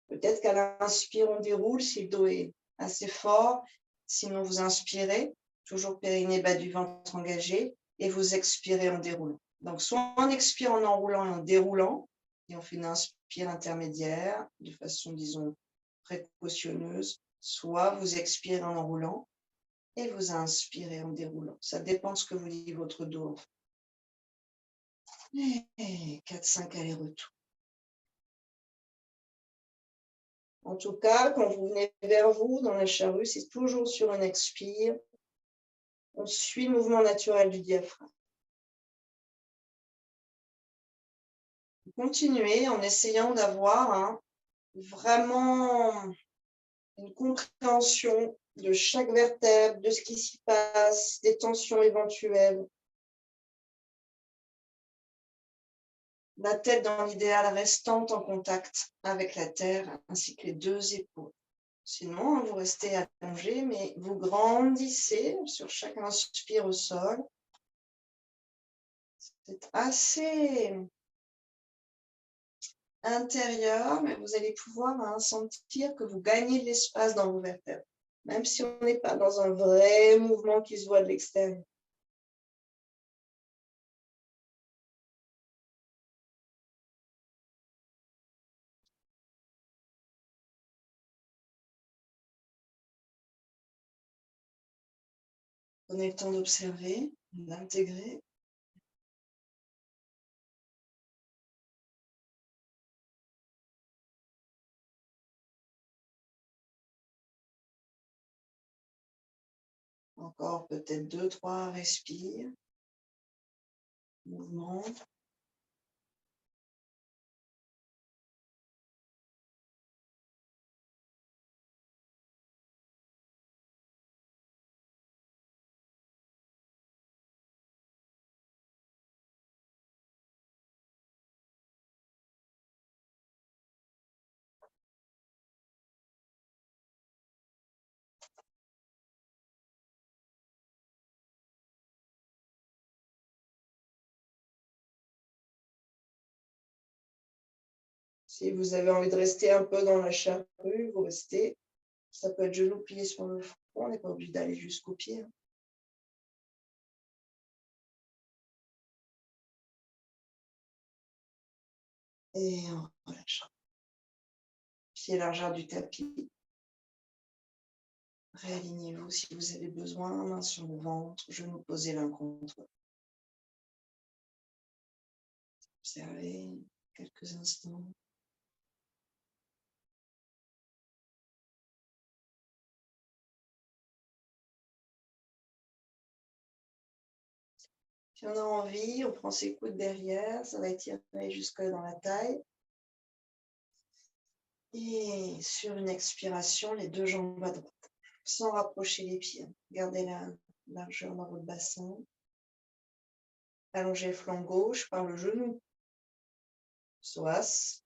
Peut-être qu'à l'inspire, on déroule si le dos est assez fort. Sinon, vous inspirez, toujours périnée bas du ventre engagé, et vous expirez en déroulant. Donc, soit on expire en enroulant et en déroulant, et on fait une inspire intermédiaire de façon, disons, précautionneuse, soit vous expirez en enroulant et vous inspirez en déroulant. Ça dépend de ce que vous dit votre dos. Et 4-5 allers-retours. En tout cas, quand vous venez vers vous dans la charrue, c'est toujours sur un expire. On suit le mouvement naturel du diaphragme. Continuez en essayant d'avoir vraiment une compréhension de chaque vertèbre, de ce qui s'y passe, des tensions éventuelles. La tête, dans l'idéal, restant en contact avec la terre, ainsi que les deux épaules. Sinon, vous restez allongé, mais vous grandissez sur chaque inspire au sol. C'est assez intérieur, mais vous allez pouvoir sentir que vous gagnez de l'espace dans vos vertèbres, même si on n'est pas dans un vrai mouvement qui se voit de l'extérieur. Prenez le temps d'observer, d'intégrer. Encore peut-être 2-3 respires. Mouvement. Si vous avez envie de rester un peu dans la charrue, vous restez. Ça peut être genou plié sur le front, on n'est pas obligé d'aller jusqu'au pied. Et on relâche. Pied largeur du tapis. Réalignez-vous si vous avez besoin, main sur le ventre, genoux posés l'un contre l'autre. Observez quelques instants. Si on a envie, on prend ses coudes derrière, ça va étirer jusque dans la taille. Et sur une expiration, les deux jambes à droite, sans rapprocher les pieds. Gardez la largeur dans votre bassin. Allongez le flanc gauche par le genou. Psoas,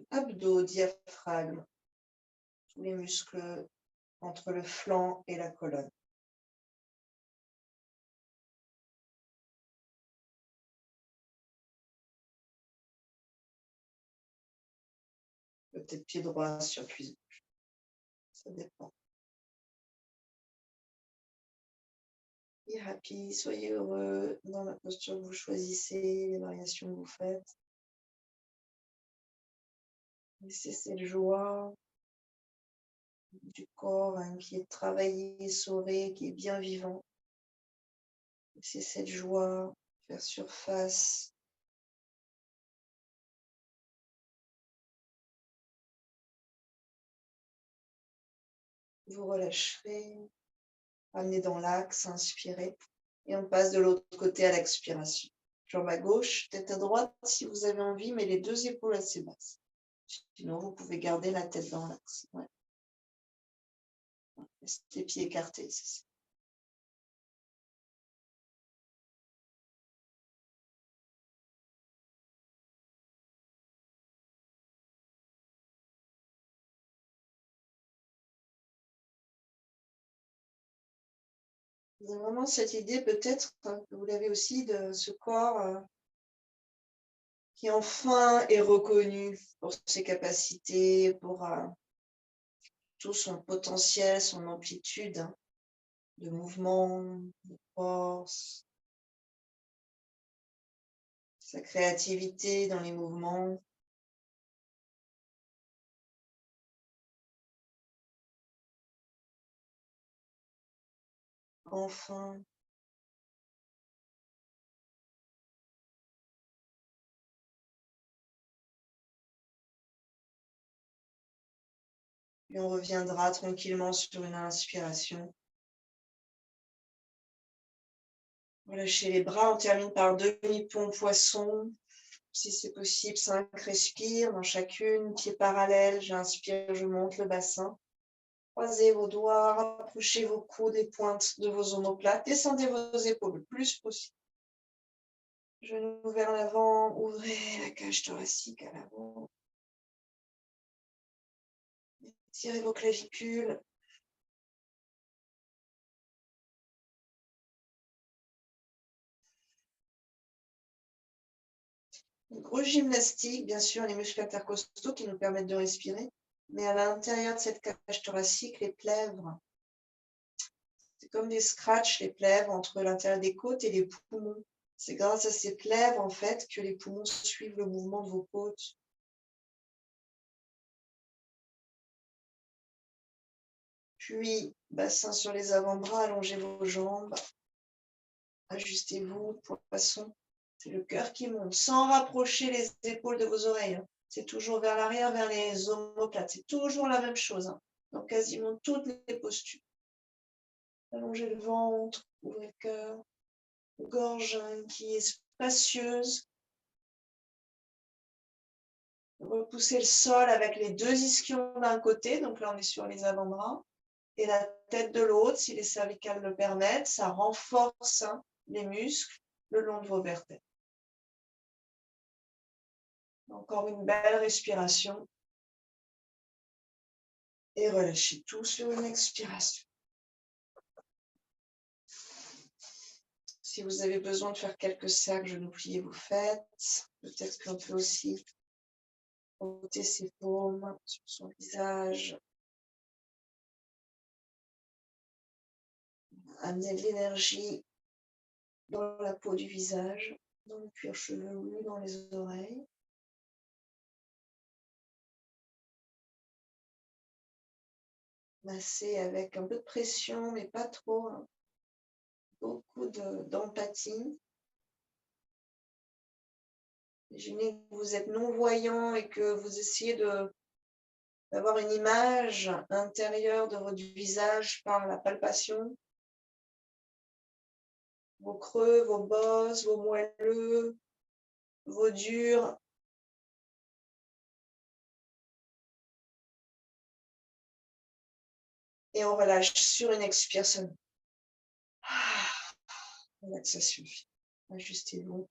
abdos, diaphragme, tous les muscles entre le flanc et la colonne. Peut-être pied droit sur cuisse gauche. Ça dépend. Et happy, soyez heureux dans la posture que vous choisissez, les variations que vous faites. Laissez cette joie du corps qui est travaillé, sauré, qui est bien vivant. Laissez cette joie faire surface. Vous relâcherez, amenez dans l'axe, inspirez. Et on passe de l'autre côté à l'expiration. Jambe à gauche, tête à droite si vous avez envie, mais les deux épaules assez basses. Sinon, vous pouvez garder la tête dans l'axe. Ouais. Les pieds écartés, c'est ça. Vous avez vraiment cette idée peut-être que vous l'avez aussi de ce corps qui enfin est reconnu pour ses capacités, pour tout son potentiel, son amplitude de mouvement, de force, sa créativité dans les mouvements. Enfin, et on reviendra tranquillement sur une inspiration. Relâchez les bras, on termine par demi-pont poisson. Si c'est possible, 5 respires dans chacune, pied parallèle, j'inspire, je monte le bassin. Croisez vos doigts, rapprochez vos coudes des pointes de vos omoplates, descendez vos épaules le plus possible. Genoux vers l'avant, ouvrez la cage thoracique à l'avant. Tirez vos clavicules. Une grosse gymnastique, bien sûr, les muscles intercostaux qui nous permettent de respirer, mais à l'intérieur de cette cage thoracique, les plèvres, c'est comme des scratchs, les plèvres entre l'intérieur des côtes et les poumons. C'est grâce à ces plèvres, en fait, que les poumons suivent le mouvement de vos côtes. Puis, bassin sur les avant-bras, allongez vos jambes. Ajustez-vous, poisson. C'est le cœur qui monte, sans rapprocher les épaules de vos oreilles. C'est toujours vers l'arrière, vers les omoplates. C'est toujours la même chose, dans quasiment toutes les postures. Allongez le ventre, ouvrez le cœur, gorge qui est spacieuse. Repoussez le sol avec les deux ischions d'un côté, donc là on est sur les avant-bras, et la tête de l'autre, si les cervicales le permettent. Ça renforce les muscles le long de vos vertèbres. Encore une belle respiration. Et relâchez tout sur une expiration. Si vous avez besoin de faire quelques cercles genoux pliés, vous faites. Peut-être qu'on peut aussi ôter ses paumes sur son visage. Amener de l'énergie dans la peau du visage, dans le cuir chevelu, dans les oreilles. Masser avec un peu de pression, mais pas trop. Beaucoup d'empathie. Imaginez que vous êtes non-voyant et que vous essayez d'avoir une image intérieure de votre visage par la palpation. Vos creux, vos bosses, vos moelleux, vos durs. Et on relâche sur une expiration. Relaxation. Ajustez-vous.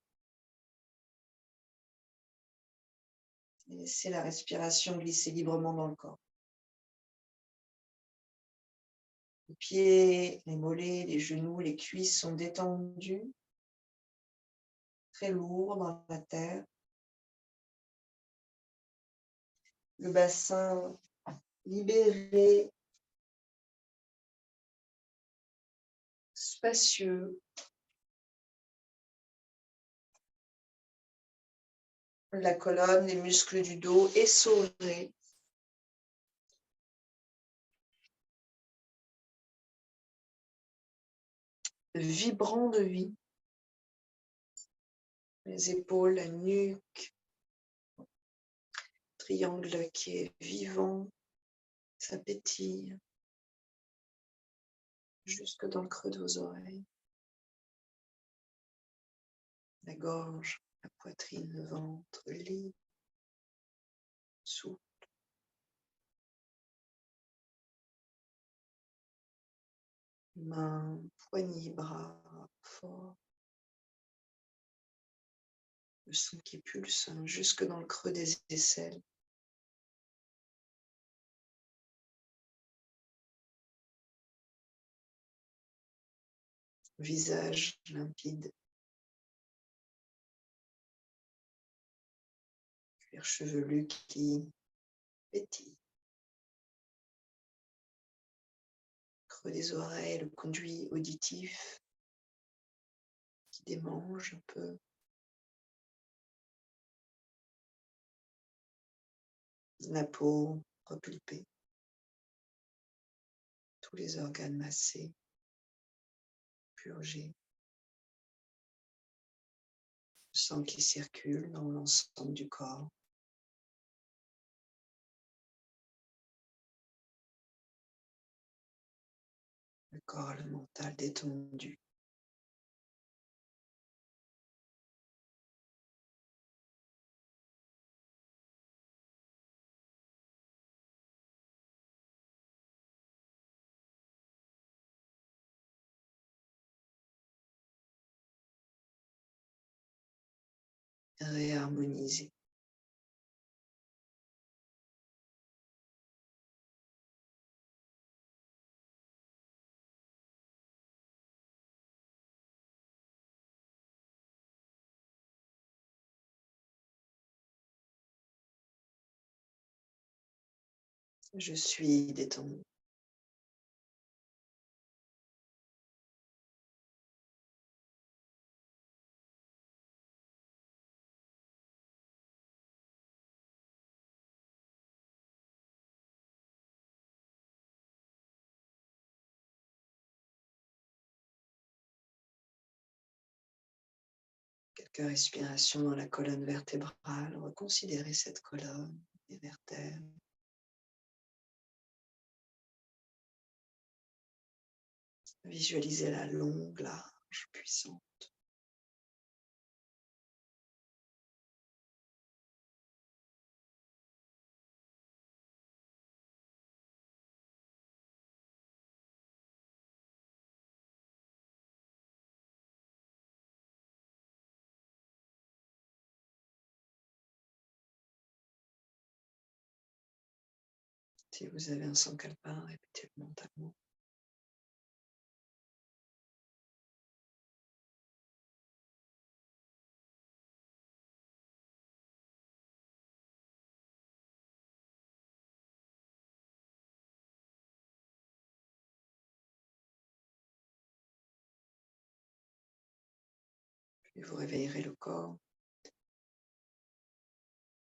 Et laissez la respiration glisser librement dans le corps. Les pieds, les mollets, les genoux, les cuisses sont détendus. Très lourds dans la terre. Le bassin libéré, spacieux. La colonne, les muscles du dos essorés. Vibrant de vie. Les épaules, la nuque. Triangle qui est vivant. Ça pétille. Jusque dans le creux de vos oreilles. La gorge, la poitrine, le ventre, libre, souple. Mains, poignets, bras, fort. Le sang qui pulse jusque dans le creux des aisselles. Visage limpide. Cuir chevelu qui pétille. Creux des oreilles, le conduit auditif qui démange un peu. La peau repulpée. Tous les organes massés, purgés. Le sang qui circule dans l'ensemble du corps. Le corps et le mental détendu. réharmoniser. Je suis détendue. Quelques respirations dans la colonne vertébrale. Reconsidérez cette colonne, les vertèbres. Visualisez-la longue, large, puissante. Si vous avez un sankalpa, répétez-le mentalement. Puis vous réveillerez le corps.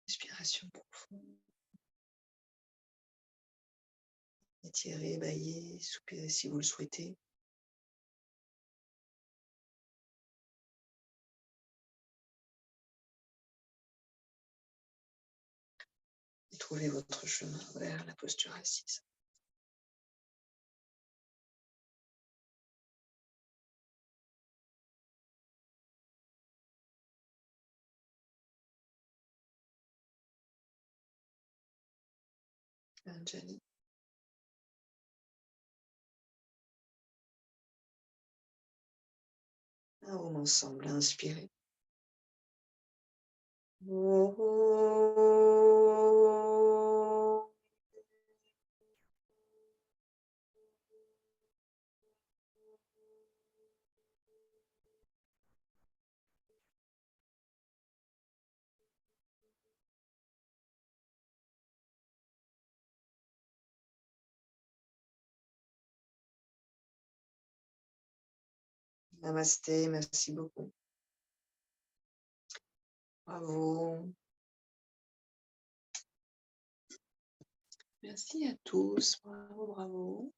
Respiration profonde. Étirez, baillez, soupirez si vous le souhaitez. Et trouvez votre chemin vers la posture assise. Anjali. On ensemble, inspirez. Namasté, merci beaucoup. Bravo. Merci à tous. Bravo, bravo.